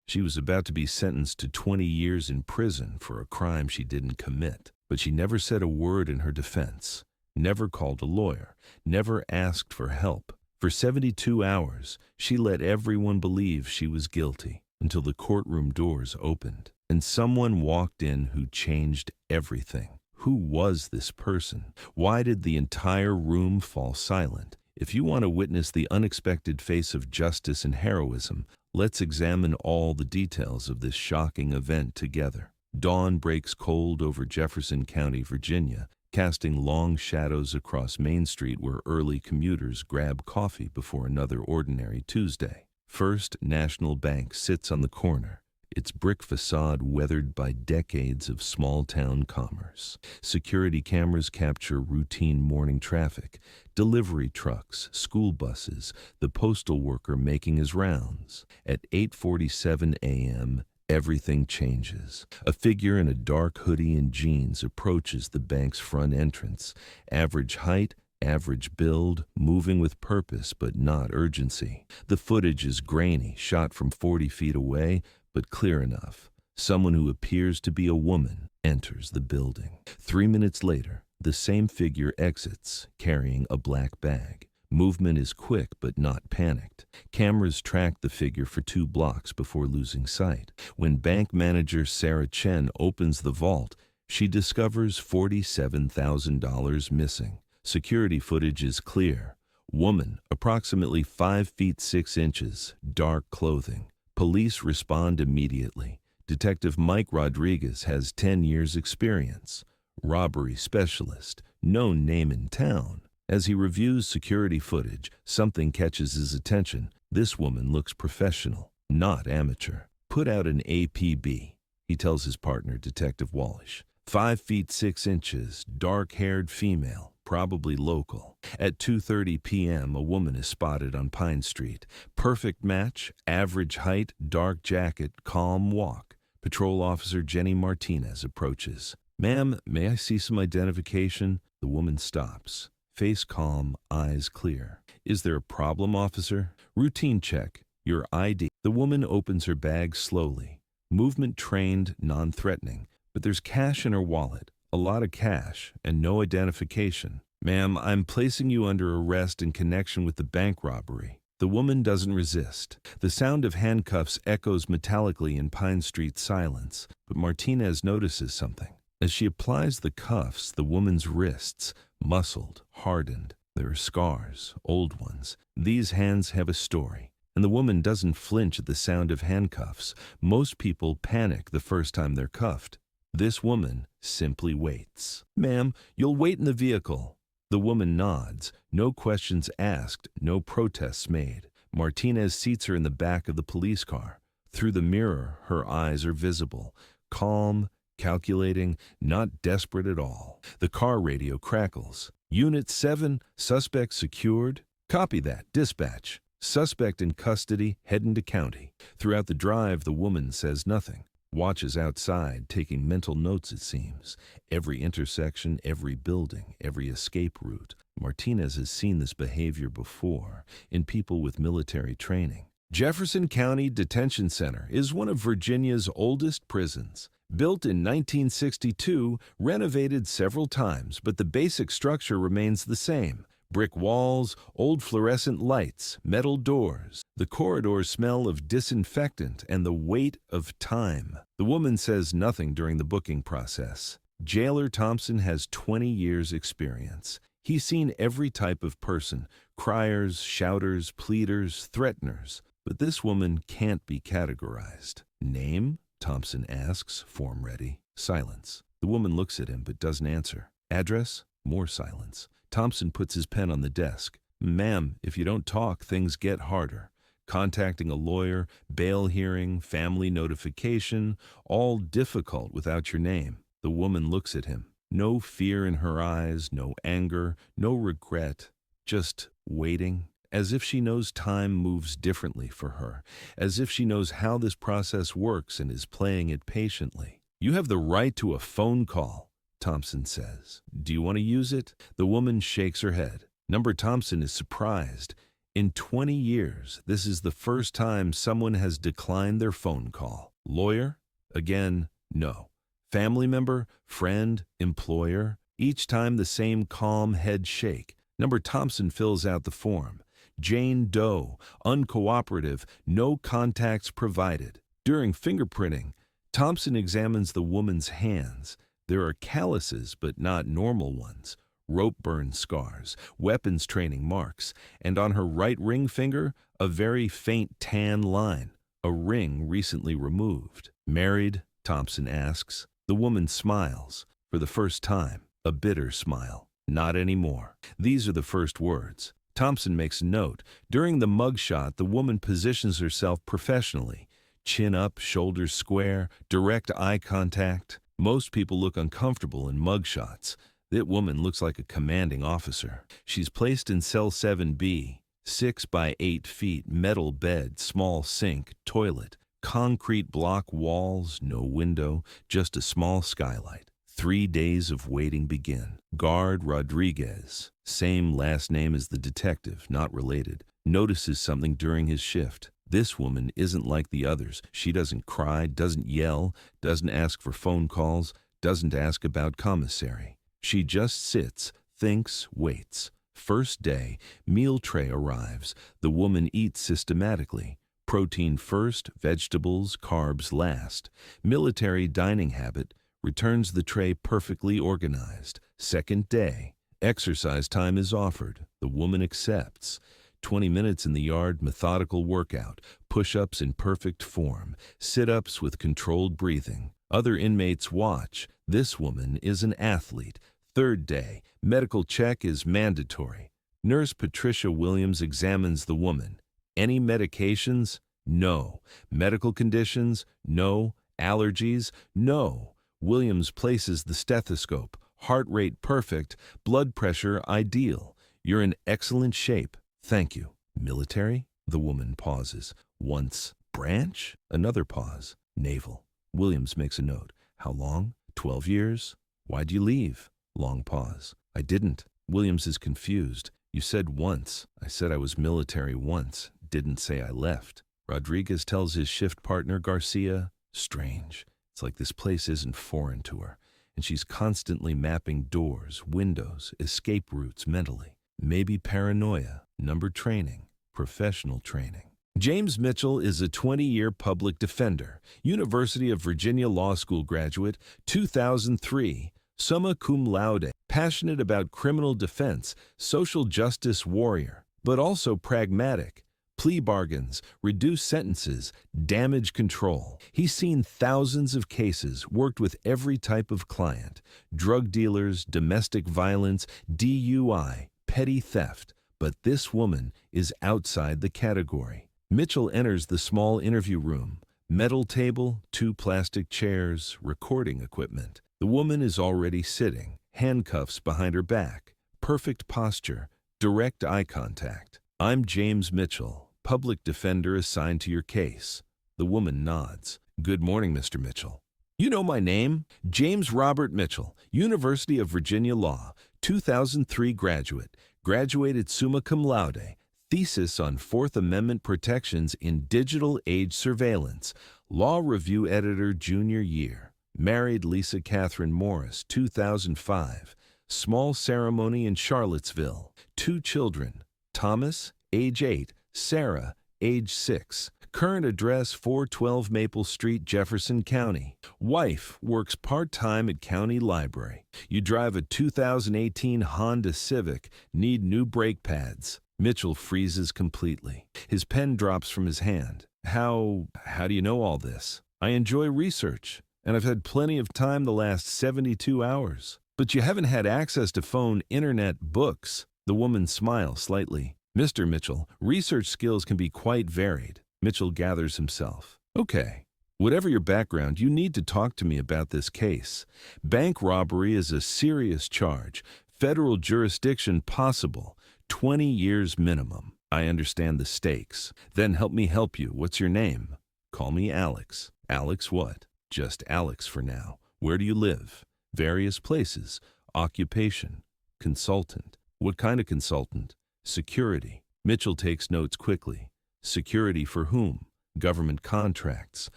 She was about to be sentenced to 20 years in prison for a crime she didn't commit, but she never said a word in her defense, never called a lawyer, never asked for help. For 72 hours, she let everyone believe she was guilty until the courtroom doors opened and someone walked in who changed everything. Who was this person? Why did the entire room fall silent? If you want to witness the unexpected face of justice and heroism, let's examine all the details of this shocking event together. Dawn breaks cold over Jefferson County, Virginia, casting long shadows across Main Street where early commuters grab coffee before another ordinary Tuesday. First National Bank sits on the corner, its brick facade weathered by decades of small-town commerce. Security cameras capture routine morning traffic, delivery trucks, school buses, the postal worker making his rounds. At 8:47 a.m., everything changes. A figure in a dark hoodie and jeans approaches the bank's front entrance. Average height, average build, moving with purpose but not urgency. The footage is grainy, shot from 40 feet away, but clear enough. Someone who appears to be a woman enters the building. 3 minutes later, the same figure exits, carrying a black bag. Movement is quick but not panicked. Cameras track the figure for 2 blocks before losing sight. When bank manager Sarah Chen opens the vault, she discovers $47,000 missing. Security footage is clear. Woman, approximately 5 feet 6 inches, dark clothing. Police respond immediately. Detective Mike Rodriguez has 10 years experience. Robbery specialist, known name in town. As he reviews security footage, something catches his attention. This woman looks professional, not amateur. Put out an APB, he tells his partner, Detective Wallish. 5 feet 6 inches, dark-haired female, probably local. At 2:30 p.m., a woman is spotted on Pine Street. Perfect match, average height, dark jacket, calm walk. Patrol officer Jenny Martinez approaches. "Ma'am, may I see some identification?" The woman stops. Face calm, eyes clear. "Is there a problem, officer?" "Routine check. Your ID." The woman opens her bag slowly. Movement trained, non-threatening. But there's cash in her wallet. A lot of cash, and no identification. "Ma'am, I'm placing you under arrest in connection with the bank robbery." The woman doesn't resist. The sound of handcuffs echoes metallically in Pine Street silence, but Martinez notices something. As she applies the cuffs, the woman's wrists, muscled, hardened. There are scars, old ones. These hands have a story. And the woman doesn't flinch at the sound of handcuffs. Most people panic the first time they're cuffed. This woman simply waits. "Ma'am, you'll wait in the vehicle." The woman nods. No questions asked, no protests made. Martinez seats her in the back of the police car. Through the mirror, her eyes are visible. Calm, calculating, not desperate at all. The car radio crackles. "Unit 7, suspect secured." "Copy that, dispatch." "Suspect in custody, heading to county." Throughout the drive, the woman says nothing. Watches outside, taking mental notes, it seems. Every intersection, every building, every escape route. Martinez has seen this behavior before, in people with military training. Jefferson County Detention Center is one of Virginia's oldest prisons. Built in 1962, renovated several times, but the basic structure remains the same. Brick walls, old fluorescent lights, metal doors. The corridors smell of disinfectant and the weight of time. The woman says nothing during the booking process. Jailer Thompson has 20 years' experience. He's seen every type of person, criers, shouters, pleaders, threateners. But this woman can't be categorized. "Name?" Thompson asks, form ready. Silence. The woman looks at him but doesn't answer. "Address?" More silence. Thompson puts his pen on the desk. "Ma'am, if you don't talk, things get harder. Contacting a lawyer, bail hearing, family notification, all difficult without your name." The woman looks at him. No fear in her eyes, no anger, no regret, just waiting. As if she knows time moves differently for her, as if she knows how this process works and is playing it patiently. "You have the right to a phone call," Thompson says. "Do you want to use it?" The woman shakes her head. Number Thompson is surprised. In 20 years, this is the first time someone has declined their phone call. Lawyer? Again, no. Family member, friend, employer? Each time the same calm head shake. Number Thompson fills out the form. Jane Doe, uncooperative, no contacts provided. During fingerprinting, Thompson examines the woman's hands. There are calluses, but not normal ones. Rope burn scars, weapons training marks, and on her right ring finger, a very faint tan line, a ring recently removed. Married? Thompson asks. The woman smiles, for the first time, a bitter smile. Not anymore. These are the first words. Thompson makes a note. During the mugshot, the woman positions herself professionally. Chin up, shoulders square, direct eye contact. Most people look uncomfortable in mugshots. That woman looks like a commanding officer. She's placed in cell 7B, 6 by 8 feet, metal bed, small sink, toilet, concrete block walls, no window, just a small skylight. 3 days of waiting begin. Guard Rodriguez, same last name as the detective, not related, notices something during his shift. This woman isn't like the others. She doesn't cry, doesn't yell, doesn't ask for phone calls, doesn't ask about commissary. She just sits, thinks, waits. First day, meal tray arrives. The woman eats systematically. Protein first, vegetables, carbs last. Military dining habit, returns the tray perfectly organized. Second day, exercise time is offered. The woman accepts. 20 minutes in the yard, methodical workout. Push-ups in perfect form. Sit-ups with controlled breathing. Other inmates watch. This woman is an athlete. Third day, medical check is mandatory. Nurse Patricia Williams examines the woman. Any medications? No. Medical conditions? No. Allergies? No. Williams places the stethoscope. Heart rate perfect. Blood pressure ideal. You're in excellent shape. Thank you. Military? The woman pauses. Once. Branch? Another pause. Naval. Williams makes a note. How long? 12 years. Why'd you leave? Long pause. I didn't. Williams is confused. You said once. I said I was military once. Didn't say I left. Rodriguez tells his shift partner, Garcia, strange. It's like this place isn't foreign to her, and she's constantly mapping doors, windows, escape routes mentally. Maybe paranoia, number training, professional training. James Mitchell is a 20-year public defender, University of Virginia Law School graduate, 2003, summa cum laude, passionate about criminal defense, social justice warrior, but also pragmatic. Plea bargains, reduced sentences, damage control. He's seen thousands of cases, worked with every type of client, drug dealers, domestic violence, DUI, petty theft. But this woman is outside the category. Mitchell enters the small interview room. Metal table, 2 plastic chairs, recording equipment. The woman is already sitting, handcuffs behind her back, perfect posture, direct eye contact. I'm James Mitchell, public defender assigned to your case. The woman nods. Good morning, Mr. Mitchell. You know my name? James Robert Mitchell, University of Virginia Law, 2003 graduate, graduated summa cum laude, thesis on Fourth Amendment protections in digital age surveillance, law review editor junior year. Married Lisa Catherine Morris, 2005. Small ceremony in Charlottesville. 2 children. Thomas, age 8. Sarah, age 6. Current address 412 Maple Street, Jefferson County. Wife works part-time at County Library. You drive a 2018 Honda Civic. Need new brake pads. Mitchell freezes completely. His pen drops from his hand. How do you know all this? I enjoy research. And I've had plenty of time the last 72 hours. But you haven't had access to phone, internet, books. The woman smiles slightly. Mr. Mitchell, research skills can be quite varied. Mitchell gathers himself. Okay, whatever your background, you need to talk to me about this case. Bank robbery is a serious charge. Federal jurisdiction possible. 20 years minimum. I understand the stakes. Then help me help you. What's your name? Call me Alex. Alex what? Just Alex for now. Where do you live? Various places. Occupation. Consultant. What kind of consultant? Security. Mitchell takes notes quickly. Security for whom? Government contracts.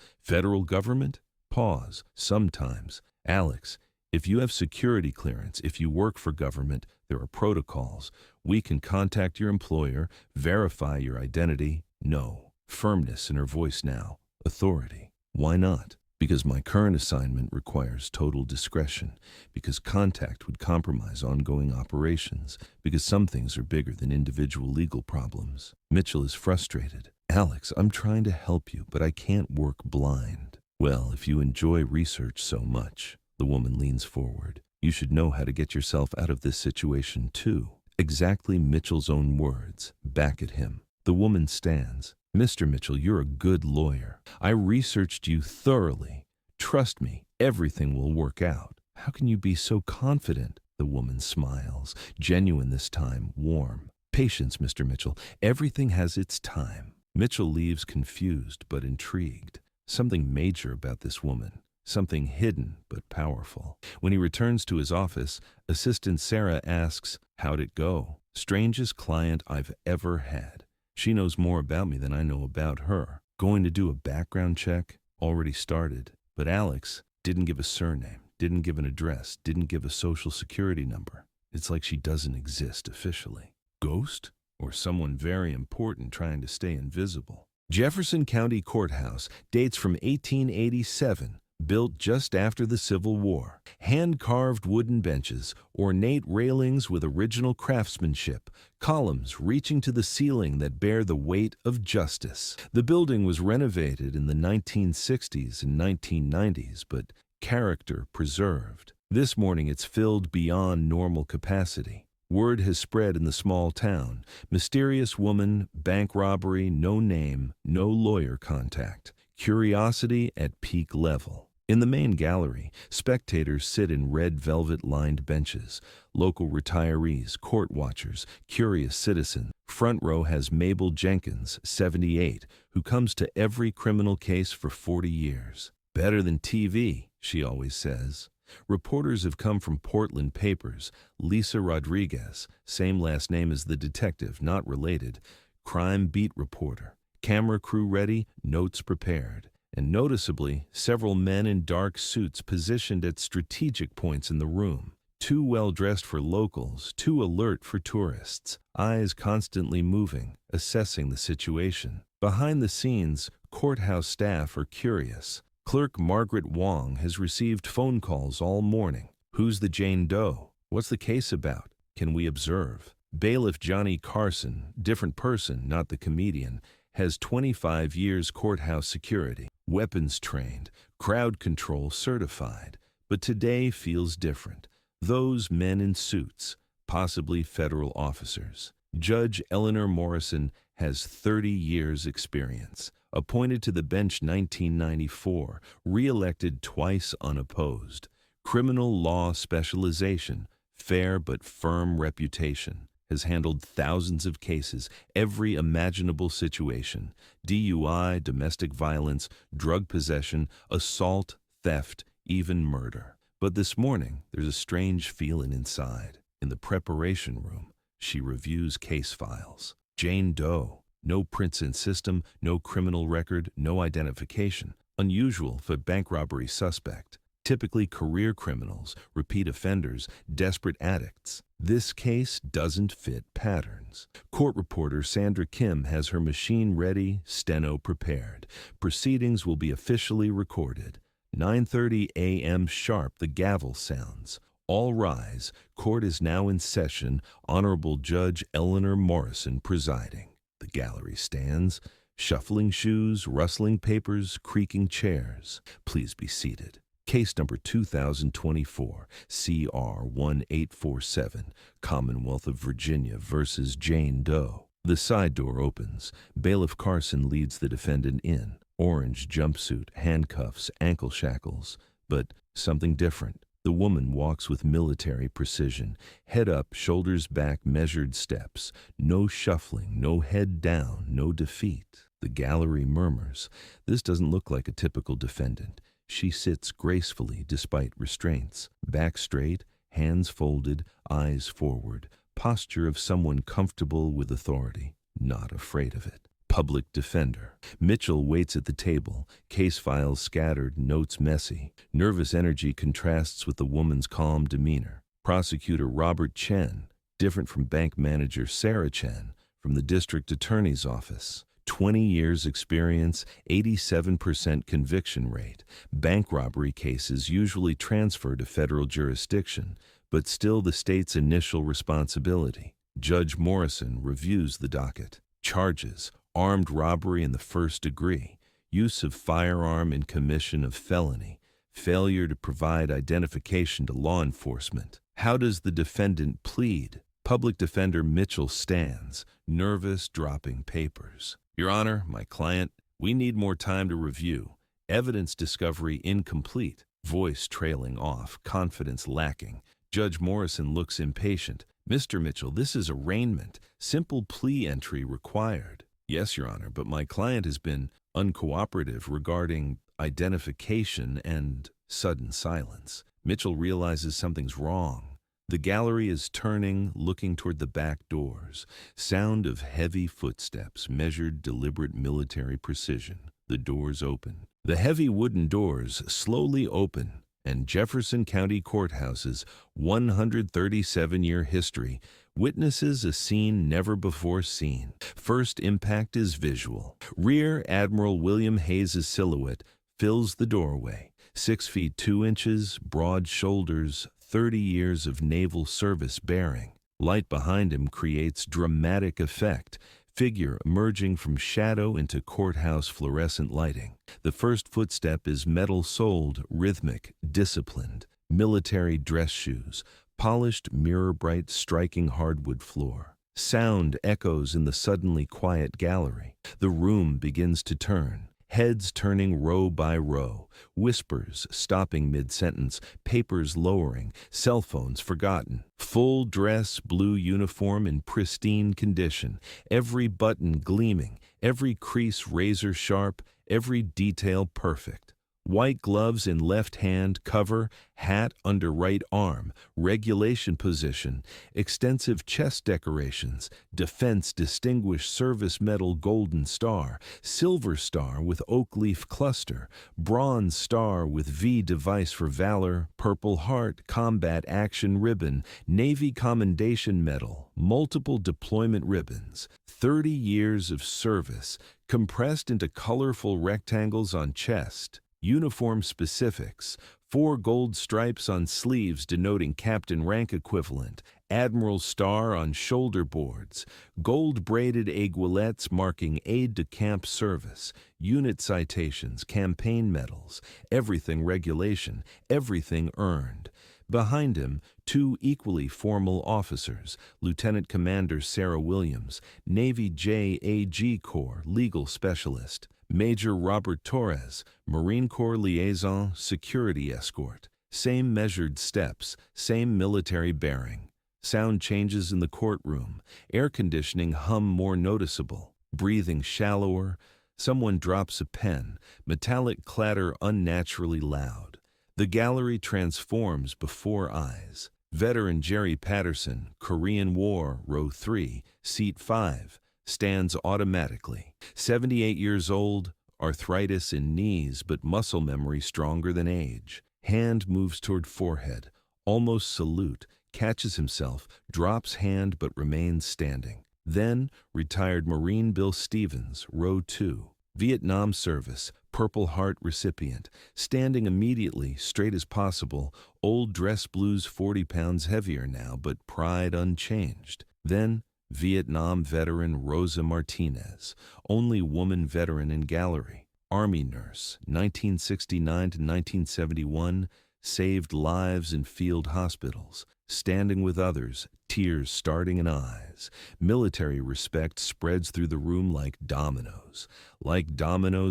Federal government? Pause. Sometimes. Alex, if you have security clearance, if you work for government, there are protocols. We can contact your employer, verify your identity. No. Firmness in her voice now. Authority. Why not? Because my current assignment requires total discretion, because contact would compromise ongoing operations, because some things are bigger than individual legal problems. Mitchell is frustrated. Alex, I'm trying to help you, but I can't work blind. Well, if you enjoy research so much, the woman leans forward, you should know how to get yourself out of this situation too. Exactly Mitchell's own words, back at him. The woman stands. Mr. Mitchell, you're a good lawyer. I researched you thoroughly. Trust me, everything will work out. How can you be so confident? The woman smiles, genuine this time, warm. Patience, Mr. Mitchell. Everything has its time. Mitchell leaves confused but intrigued. Something major about this woman. Something hidden but powerful. When he returns to his office, Assistant Sarah asks, how'd it go? Strangest client I've ever had. She knows more about me than I know about her. Going to do a background check? Already started. But Alex didn't give a surname, didn't give an address, didn't give a social security number. It's like she doesn't exist officially. Ghost? Or someone very important trying to stay invisible? Jefferson County Courthouse dates from 1887. Built just after the Civil War. Hand-carved wooden benches, ornate railings with original craftsmanship, columns reaching to the ceiling that bear the weight of justice. The building was renovated in the 1960s and 1990s, but character preserved. This morning it's filled beyond normal capacity. Word has spread in the small town. Mysterious woman, bank robbery, no name, no lawyer contact. Curiosity at peak level. In the main gallery, spectators sit in red velvet-lined benches. Local retirees, court watchers, curious citizens. Front row has Mabel Jenkins, 78, who comes to every criminal case for 40 years. Better than TV, she always says. Reporters have come from Portland papers. Lisa Rodriguez, same last name as the detective, not related. Crime beat reporter. Camera crew ready, notes prepared. And noticeably, several men in dark suits positioned at strategic points in the room. Too well-dressed for locals, too alert for tourists. Eyes constantly moving, assessing the situation. Behind the scenes, courthouse staff are curious. Clerk Margaret Wong has received phone calls all morning. Who's the Jane Doe? What's the case about? Can we observe? Bailiff Johnny Carson, different person, not the comedian, has 25 years courthouse security, weapons trained, crowd control certified. But today feels different. Those men in suits, possibly federal officers. Judge Eleanor Morrison has 30 years experience. Appointed to the bench 1994, re-elected twice unopposed. Criminal law specialization, fair but firm reputation. Has handled thousands of cases, every imaginable situation. DUI, domestic violence, drug possession, assault, theft, even murder. But this morning, there's a strange feeling inside. In the preparation room, she reviews case files. Jane Doe. No prints in system, no criminal record, no identification. Unusual for bank robbery suspect. Typically career criminals, repeat offenders, desperate addicts. This case doesn't fit patterns. Court reporter Sandra Kim has her machine ready, steno prepared. Proceedings will be officially recorded. 9:30 a.m. sharp, the gavel sounds. All rise. Court is now in session. Honorable Judge Eleanor Morrison presiding. The gallery stands. Shuffling shoes, rustling papers, creaking chairs. Please be seated. Case number 2024, CR 1847, Commonwealth of Virginia versus Jane Doe. The side door opens. Bailiff Carson leads the defendant in. Orange jumpsuit, handcuffs, ankle shackles. But something different. The woman walks with military precision. Head up, shoulders back, measured steps. No shuffling, no head down, no defeat. The gallery murmurs. This doesn't look like a typical defendant. She sits gracefully despite restraints, back straight, hands folded, eyes forward, posture of someone comfortable with authority. not afraid of it. Public defender. Mitchell waits at the table, case files scattered, notes messy. Nervous energy contrasts with the woman's calm demeanor. Prosecutor Robert Chen, different from bank manager Sarah Chen, from the district attorney's office. 20 years experience, 87% conviction rate. Bank robbery cases usually transfer to federal jurisdiction, but still the state's initial responsibility. Judge Morrison reviews the docket. Charges: armed robbery in the first degree, use of firearm in commission of felony, failure to provide identification to law enforcement. How does the defendant plead? Public defender Mitchell stands, nervous, dropping papers. Your Honor, my client, we need more time to review. Evidence discovery incomplete. Voice trailing off, confidence lacking. Judge Morrison looks impatient. Mr. Mitchell, this is arraignment. Simple plea entry required. Yes, Your Honor, but my client has been uncooperative regarding identification and sudden silence. Mitchell realizes something's wrong. The gallery is turning, looking toward the back doors. Sound of heavy footsteps, measured, deliberate military precision. The doors open. The heavy wooden doors slowly open, and Jefferson County Courthouse's 137-year history witnesses a scene never before seen. First impact is visual. Rear Admiral William Hayes' silhouette fills the doorway. 6 feet 2 inches, broad shoulders, 30 years of naval service bearing. Light behind him creates dramatic effect. Figure emerging from shadow into courthouse fluorescent lighting. The first footstep is metal-soled, rhythmic, disciplined. Military dress shoes, polished, mirror-bright, striking hardwood floor. Sound echoes in the suddenly quiet gallery. The room begins to turn. Heads turning row by row, whispers stopping mid-sentence, papers lowering, cell phones forgotten. Full dress, blue uniform in pristine condition, every button gleaming, every crease razor sharp, every detail perfect. White gloves in left hand, cover, hat under right arm, regulation position, extensive chest decorations, defense distinguished service medal golden star, silver star with oak leaf cluster, bronze star with V device for valor, purple heart, combat action ribbon, Navy commendation medal, multiple deployment ribbons, 30 years of service, compressed into colorful rectangles on chest. Uniform specifics: 4 gold stripes on sleeves denoting captain rank equivalent, admiral star on shoulder boards, gold braided aiguillettes marking aide-de-camp service, unit citations, campaign medals, everything regulation, everything earned. Behind him, 2 equally formal officers, Lieutenant Commander Sarah Williams, Navy JAG Corps legal specialist, Major Robert Torres, Marine Corps liaison, security escort. Same measured steps, same military bearing. Sound changes in the courtroom. Air conditioning hum more noticeable. Breathing shallower. Someone drops a pen. Metallic clatter unnaturally loud. The gallery transforms before eyes. Veteran Jerry Patterson, Korean War, row 3, seat 5. Stands automatically. 78 years old, arthritis in knees, but muscle memory stronger than age. Hand moves toward forehead, almost salute, catches himself, drops hand but remains standing. Then, retired Marine Bill Stevens, row 2. Vietnam service, Purple Heart recipient, standing immediately, straight as possible, old dress blues 40 pounds heavier now, but pride unchanged. Then, Vietnam veteran Rosa Martinez, only woman veteran in gallery. Army nurse, 1969 to 1971, saved lives in field hospitals, standing with others, tears starting in eyes. Military respect spreads through the room like dominoes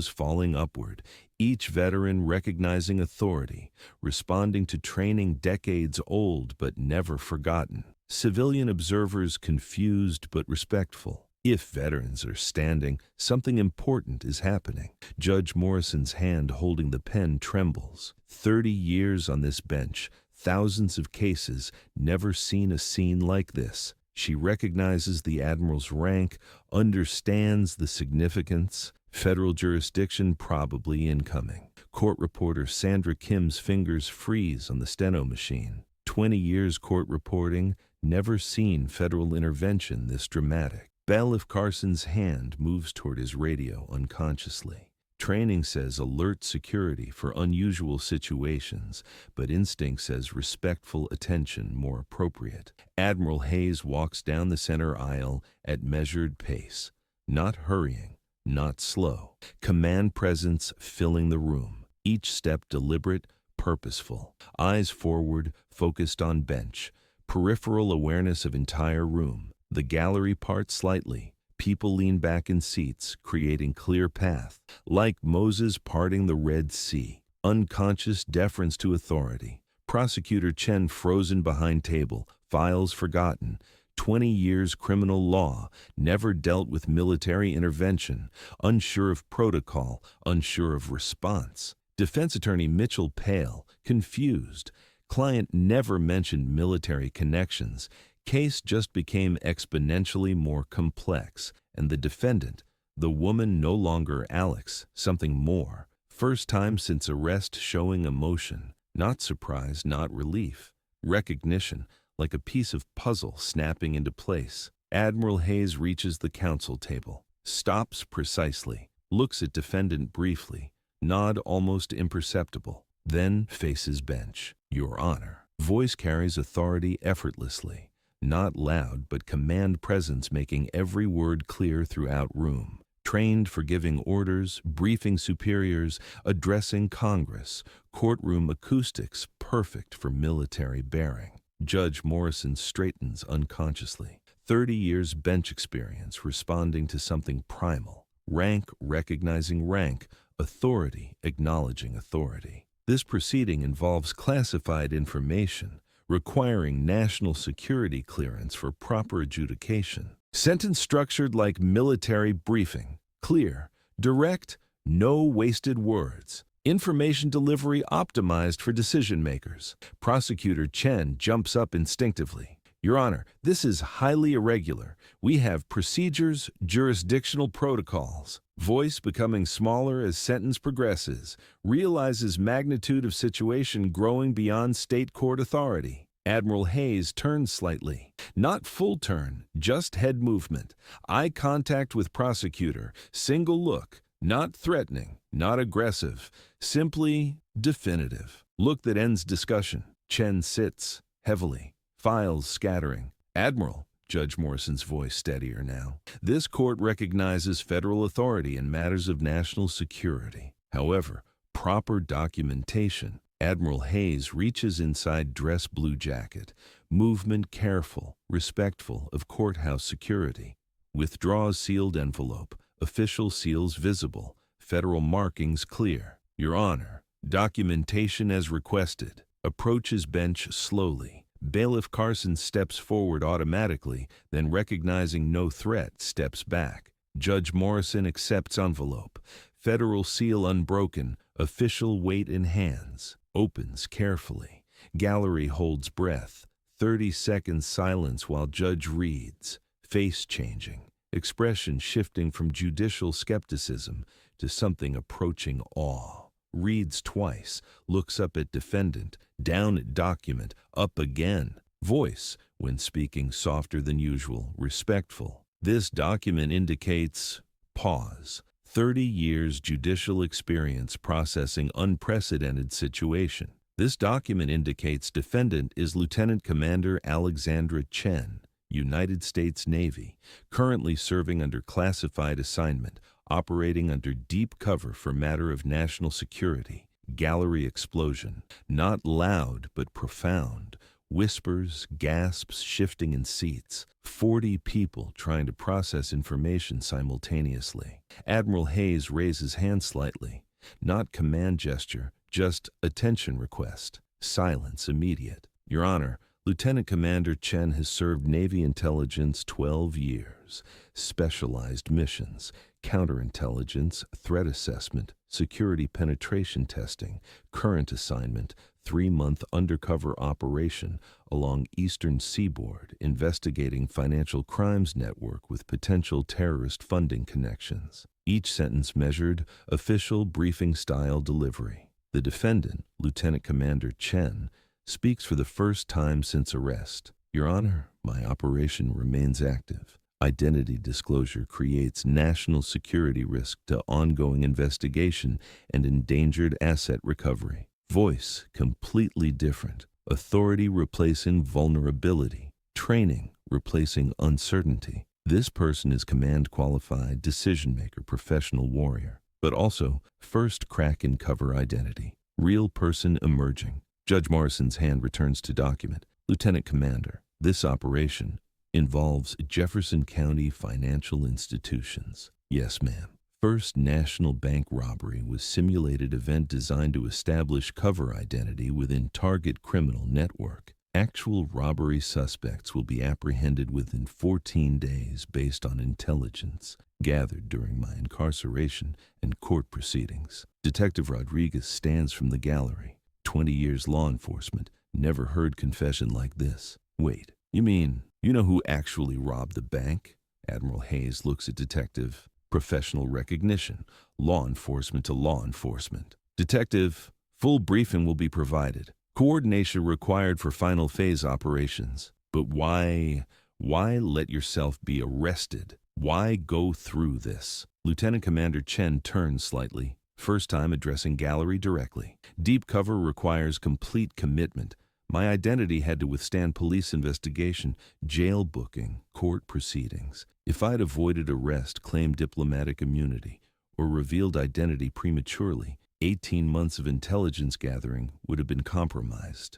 falling upward, each veteran recognizing authority, responding to training decades old but never forgotten. Civilian observers confused but respectful. If veterans are standing, something important is happening. Judge Morrison's hand holding the pen trembles. 30 years on this bench, thousands of cases, never seen a scene like this. She recognizes the admiral's rank, understands the significance. Federal jurisdiction probably incoming. Court reporter Sandra Kim's fingers freeze on the steno machine. 20 years court reporting, never seen federal intervention this dramatic. Bailiff Carson's hand moves toward his radio unconsciously. Training says alert security for unusual situations, but instinct says respectful attention more appropriate. Admiral Hayes walks down the center aisle at measured pace, not hurrying, not slow. Command presence filling the room, each step deliberate, purposeful. Eyes forward, focused on bench. Peripheral awareness of entire room. The gallery parts slightly. People lean back in seats, creating clear path. Like Moses parting the Red Sea. Unconscious deference to authority. Prosecutor Chen frozen behind table, files forgotten. 20 years criminal law, never dealt with military intervention. Unsure of protocol, unsure of response. Defense attorney Mitchell pale, confused. Client never mentioned military connections. Case just became exponentially more complex. And the defendant, the woman no longer Alex, something more. First time since arrest showing emotion. Not surprise, not relief. Recognition, like a piece of puzzle snapping into place. Admiral Hayes reaches the counsel table. Stops precisely. Looks at defendant briefly. Nod almost imperceptible. Then faces bench. Your Honor. Voice carries authority effortlessly. Not loud, but command presence making every word clear throughout room. Trained for giving orders, briefing superiors, addressing Congress. Courtroom acoustics perfect for military bearing. Judge Morrison straightens unconsciously. 30 years bench experience responding to something primal. Rank recognizing rank. Authority acknowledging authority. This proceeding involves classified information, requiring national security clearance for proper adjudication. Sentence structured like military briefing. Clear, direct, no wasted words. Information delivery optimized for decision makers. Prosecutor Chen jumps up instinctively. Your Honor, this is highly irregular. We have procedures, jurisdictional protocols. Voice becoming smaller as sentence progresses. Realizes magnitude of situation growing beyond state court authority. Admiral Hayes turns slightly. Not full turn, just head movement. Eye contact with prosecutor. Single look. Not threatening, not aggressive. Simply definitive. Look that ends discussion. Chen sits, heavily. Files scattering. Admiral, Judge Morrison's voice steadier now. This court recognizes federal authority in matters of national security. However, proper documentation. Admiral Hayes reaches inside dress blue jacket. Movement careful, respectful of courthouse security. Withdraws sealed envelope. Official seals visible. Federal markings clear. Your Honor, documentation as requested. Approaches bench slowly. Bailiff Carson steps forward automatically, then recognizing no threat, steps back. Judge Morrison accepts envelope. Federal seal unbroken, official weight in hands. Opens carefully. Gallery holds breath. 30 seconds silence while judge reads. Face changing. Expression shifting from judicial skepticism to something approaching awe. Reads twice, looks up at defendant, down at document, up again. Voice, when speaking softer than usual, respectful. This document indicates pause. 30 years judicial experience processing unprecedented situation. This document indicates defendant is Lieutenant Commander Alexandra Chen, United States Navy, currently serving under classified assignment, operating under deep cover for matter of national security. Gallery explosion. Not loud, but profound. Whispers, gasps shifting in seats. 40 people trying to process information simultaneously. Admiral Hayes raises hand slightly. Not command gesture, just attention request. Silence immediate. Your Honor, Lieutenant Commander Chen has served Navy intelligence 12 years. Specialized missions, counterintelligence, threat assessment, security penetration testing, current assignment, 3-month undercover operation along eastern seaboard investigating financial crimes network with potential terrorist funding connections. Each sentence measured official briefing-style delivery. The defendant, Lieutenant Commander Chen, speaks for the first time since arrest. Your Honor, my operation remains active. Identity disclosure creates national security risk to ongoing investigation and endangered asset recovery. Voice completely different. Authority replacing vulnerability. Training replacing uncertainty. This person is command qualified, decision maker, professional warrior, but also first crack in cover identity. Real person emerging. Judge Morrison's hand returns to document. Lieutenant Commander, this operation involves Jefferson County financial institutions. Yes, ma'am. First national bank robbery was simulated event designed to establish cover identity within target criminal network. Actual robbery suspects will be apprehended within 14 days based on intelligence gathered during my incarceration and court proceedings. Detective Rodriguez stands from the gallery. 20 years law enforcement, never heard confession like this. Wait, you mean you know who actually robbed the bank? Admiral Hayes looks at Detective. Professional recognition, law enforcement to law enforcement. Detective, full briefing will be provided. Coordination required for final phase operations. But why let yourself be arrested? Why go through this? Lieutenant Commander Chen turns slightly, first time addressing gallery directly. Deep cover requires complete commitment. My identity had to withstand police investigation, jail booking, court proceedings. If I'd avoided arrest, claimed diplomatic immunity, or revealed identity prematurely, 18 months of intelligence gathering would have been compromised.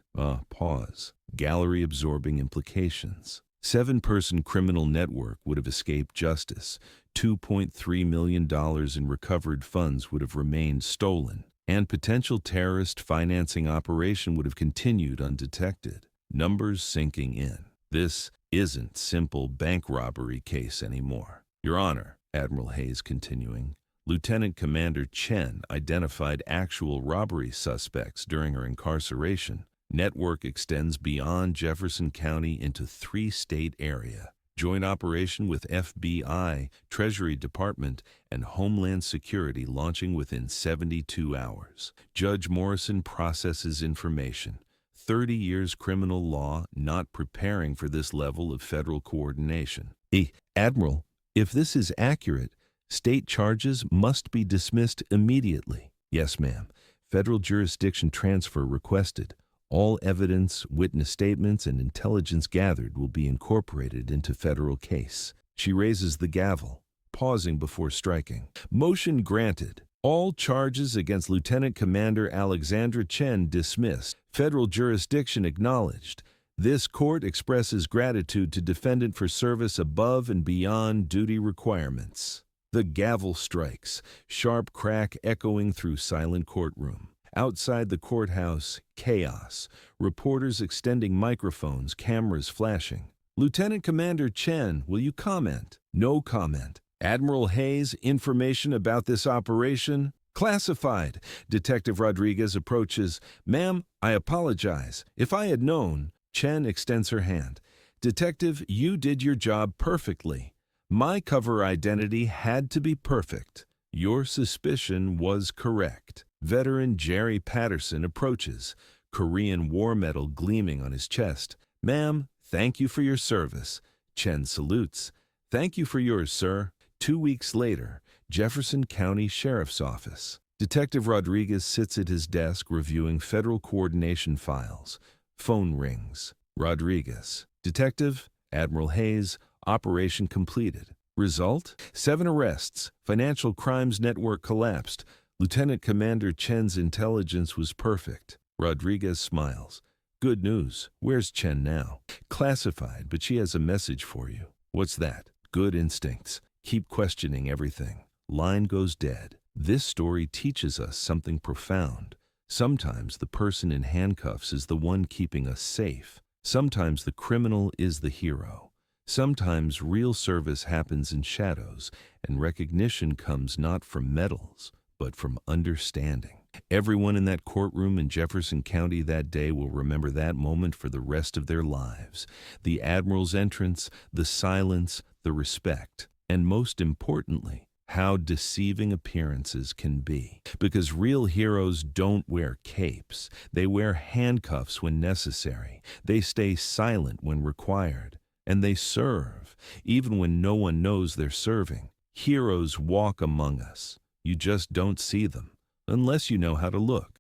Pause. Gallery absorbing implications. 7-person criminal network would have escaped justice. $2.3 million in recovered funds would have remained stolen. And potential terrorist financing operation would have continued undetected. Numbers sinking in. This isn't simple bank robbery case anymore. Your Honor, Admiral Hayes continuing, Lieutenant Commander Chen identified actual robbery suspects during her incarceration. Network extends beyond Jefferson County into 3-state area. Joint operation with FBI, Treasury Department, and Homeland Security launching within 72 hours. Judge Morrison processes information. 30 years criminal law not preparing for this level of federal coordination. Admiral, if this is accurate, state charges must be dismissed immediately. Yes, ma'am. Federal jurisdiction transfer requested. All evidence, witness statements, and intelligence gathered will be incorporated into federal case. She raises the gavel, pausing before striking. Motion granted. All charges against Lieutenant Commander Alexandra Chen dismissed. Federal jurisdiction acknowledged. This court expresses gratitude to defendant for service above and beyond duty requirements. The gavel strikes, sharp crack echoing through silent courtroom. Outside the courthouse, chaos. Reporters extending microphones, cameras flashing. Lieutenant Commander Chen, will you comment? No comment. Admiral Hayes, information about this operation? Classified. Detective Rodriguez approaches. Ma'am, I apologize. If I had known. Chen extends her hand. Detective, you did your job perfectly. My cover identity had to be perfect. Your suspicion was correct. Veteran Jerry Patterson approaches, Korean War medal gleaming on his chest. Ma'am, thank you for your service. Chen salutes. Thank you for yours, sir. 2 weeks later, Jefferson County Sheriff's Office. Detective Rodriguez sits at his desk reviewing federal coordination files. Phone rings. Rodriguez. Detective, Admiral Hayes, operation completed. Result? 7 arrests. Financial crimes network collapsed. Lieutenant Commander Chen's intelligence was perfect. Rodriguez smiles. Good news. Where's Chen now? Classified, but she has a message for you. What's that? Good instincts. Keep questioning everything. Line goes dead. This story teaches us something profound. Sometimes the person in handcuffs is the one keeping us safe. Sometimes the criminal is the hero. Sometimes real service happens in shadows, and recognition comes not from medals, but from understanding. Everyone in that courtroom in Jefferson County that day will remember that moment for the rest of their lives. The Admiral's entrance, the silence, the respect, and most importantly, how deceiving appearances can be. Because real heroes don't wear capes. They wear handcuffs when necessary. They stay silent when required. And they serve, even when no one knows they're serving. Heroes walk among us. You just don't see them, unless you know how to look.